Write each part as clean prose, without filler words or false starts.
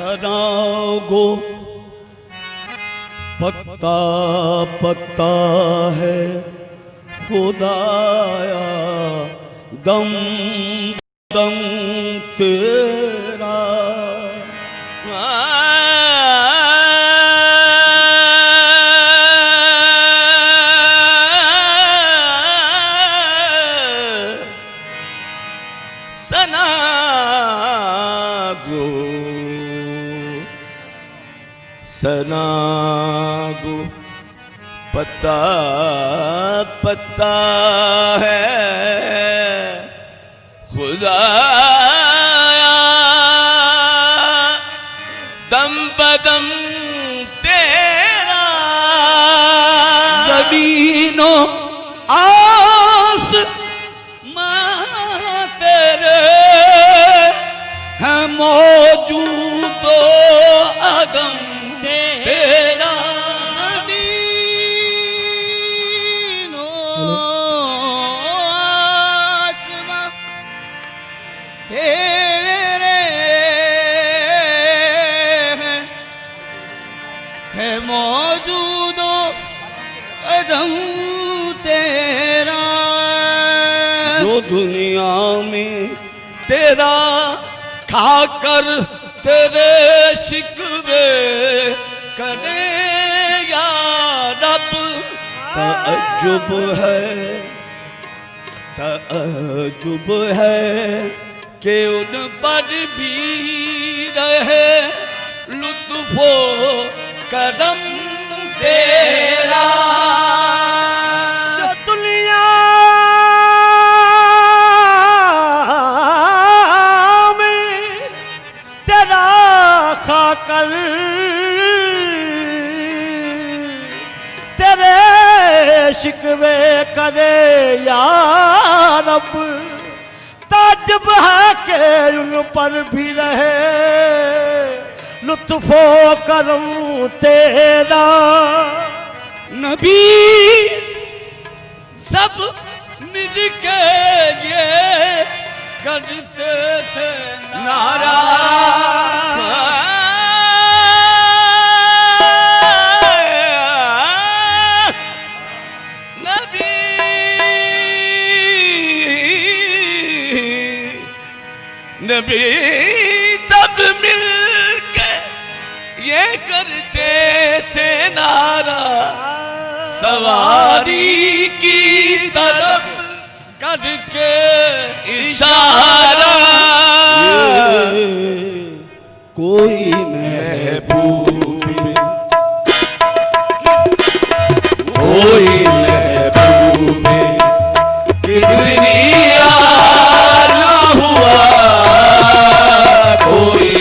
सना गो पत्ता पत्ता है खुदाया दम दम तेरा। सना गो सना गो पत्ता पत्ता है खुदाया दम बदम तेरा। ज़मीनो आस मां तेरे है मौजूद अदम तेरा। है मौजूद कदम तेरा। जो दुनिया में तेरा खाकर तेरे शिकवे करे या रब। तअज्जुब है कि उन पर भी रहे लुत्फो करम तेरा। जो दुनिया में तेरा खाकर तेरे शिकवे करे या रब। ताज्जुब है कि उन पर भी रहे लुत्फो करम तेरा। नबी सब मिल के ये करते थे नारा। नबी नबी सब मिल ये करते थे नारा। सवारी की तरफ करके इशारा। कोई महबूब कोई महबूब किबरिया ना हुआ। कोई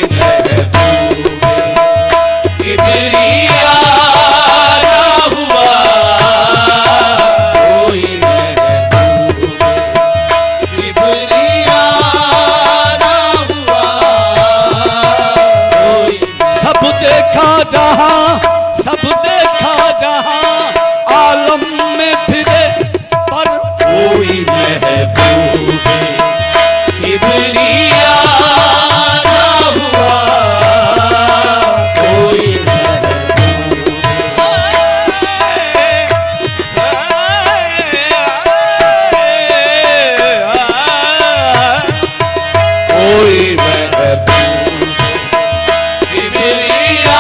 सब देखा जहां आलम में फिरे पर कोई महबूब किबरिया ना हुआ। कोई कोई महबूब किबरिया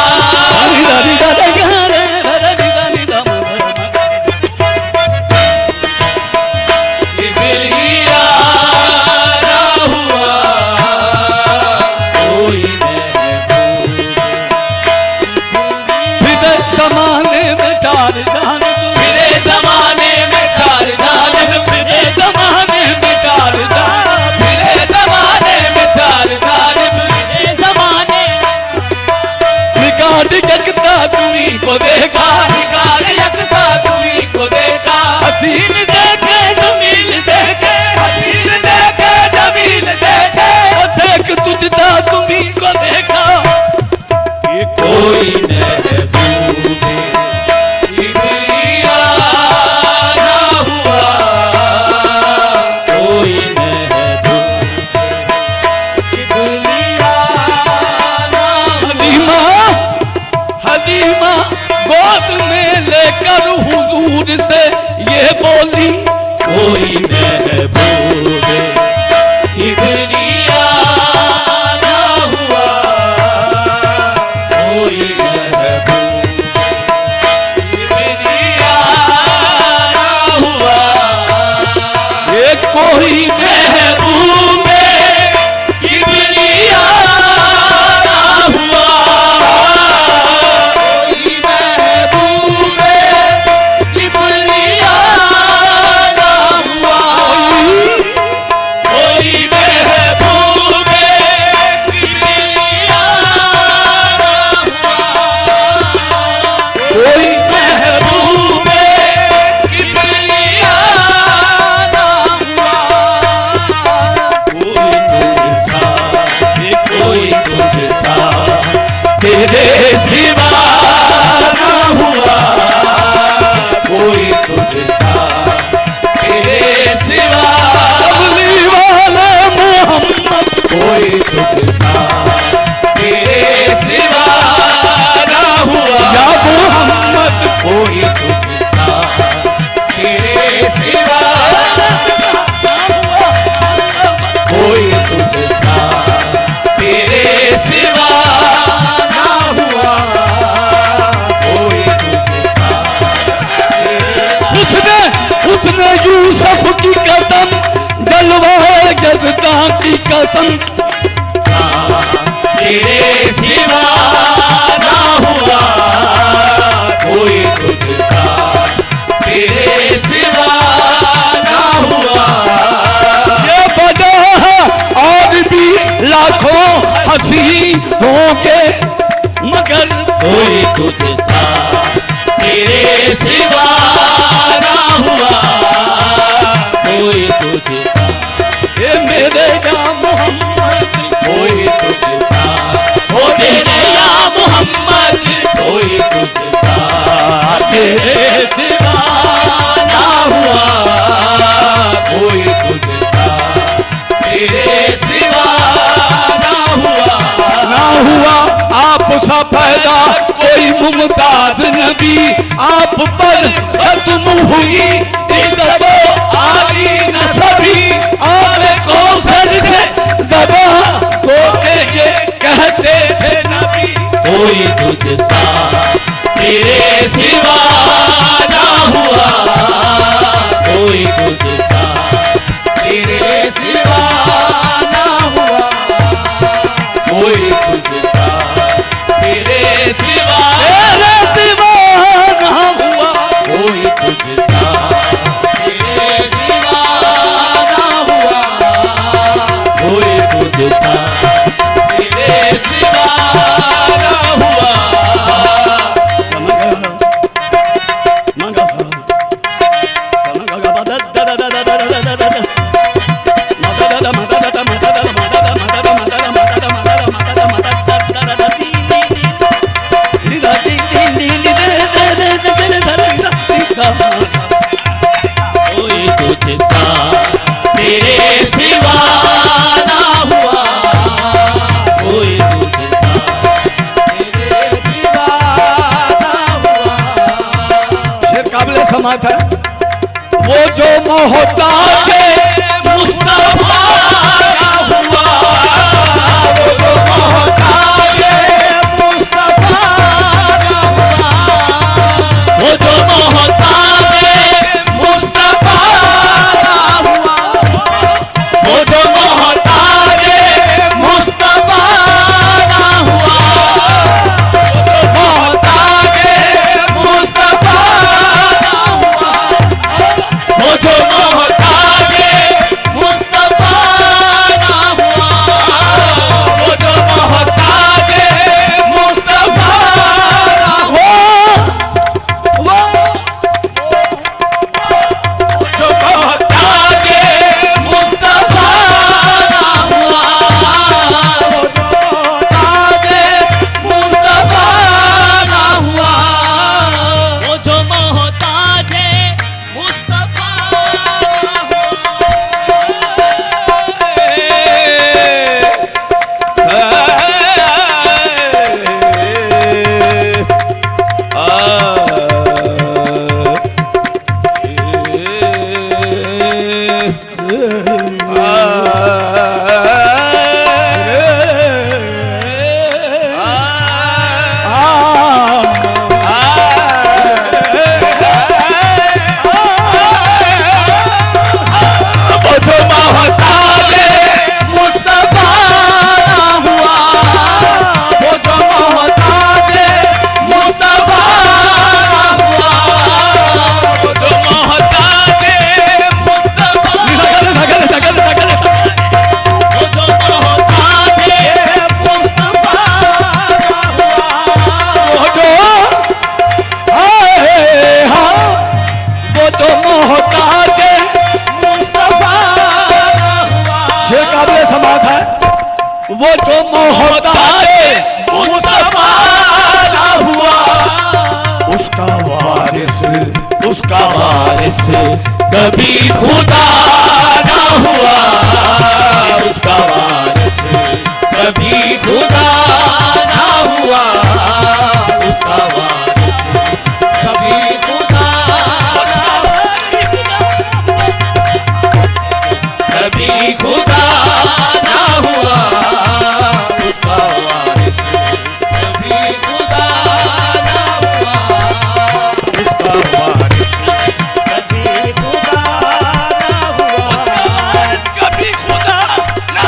अल्लाह की कसम तेरे सिवा ना हुआ कोई तुझसा, तेरे सिवा ना हुआ। ये वजह है और भी लाखों हंसी होंगे मगर कोई तुझसा तेरे सिवा ना हुआ कोई तुझसा, ये मेरे या मोहम्मद कोई तुझसा ओ मेरे या मोहम्मद कोई तुझसा, तेरे सिवा ना हुआ कोई तुझसा, तेरे सिवा ना हुआ। ना हुआ आप सा पैदा कोई मुमताज नबी, आप पर खत्म हुई इज्जत आली नसबी, आप कौसर से दबा को के ये कहते थे नबी। कोई तुझसा तेरे सिवा ना हुआ कोई तुझसा, तेरे सिवा ना हुआ कोई तुझसा, तेरे सिवा तेरे दीवाना हुआ कोई तुझसा, तेरे सिवा ना हुआ कोई तुझसा, तेरे सिवा ना हुआ। कोई तुझसा तेरे सिवा ना हुआ कोई तुझसा, तेरे सिवा ना हुआ। शेर काबिल समात है वो जो मोहताज मुस्तफा ना हुआ वो जो मोहताज मुस्तफा ना हुआ, वो जो मोहताज मुस्तफा ना हुआ, वो जो मोहताज मुस्तफा ना हुआ, वो जो मोहताज मुस्तफा ना हुआ, वो जो मोहताज मुस्तफा ना हुआ, वो जो मोहताज मुस्तफा ना हुआ, वो जो मोहताज मुस्तफा ना हुआ, वो जो मोहताज मुस्तफा ना हुआ, वो जो मोहताज मुस्तफा ना वो जो मोहताज मुस्तफा ना हुआ, वो जो मोहताज मुस्तफा ना हुआ, वो जो मोहताज मुस्तफा, वो जो मोहताज मुस्तफा ना हुआ, वो जो वो जो मोहताज मुस्तफा ना हुआ, शेर काबिल समात है वो जो मोहताज मुस्तफा ना हुआ, उसका वारिस उसका वारिस कभी खुदा ना हुआ, उसका वारिस कभी खुदा ना हुआ, उसका वारिस कभी खुदा कभी खुदा ना हुआ, उसका वारिस कभी खुदा ना हुआ, उसका वारिस कभी खुदा ना हुआ, उसका वारिस कभी खुदा ना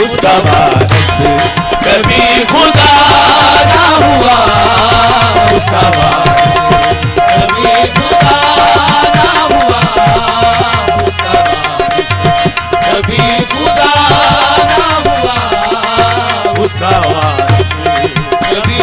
उसका वारिस कभी खुदा ना हुआ, उसका वारिस कभी खुदा ना हुआ, उसका वारिस कभी खुदा ना हुआ, उसका वारिस कभी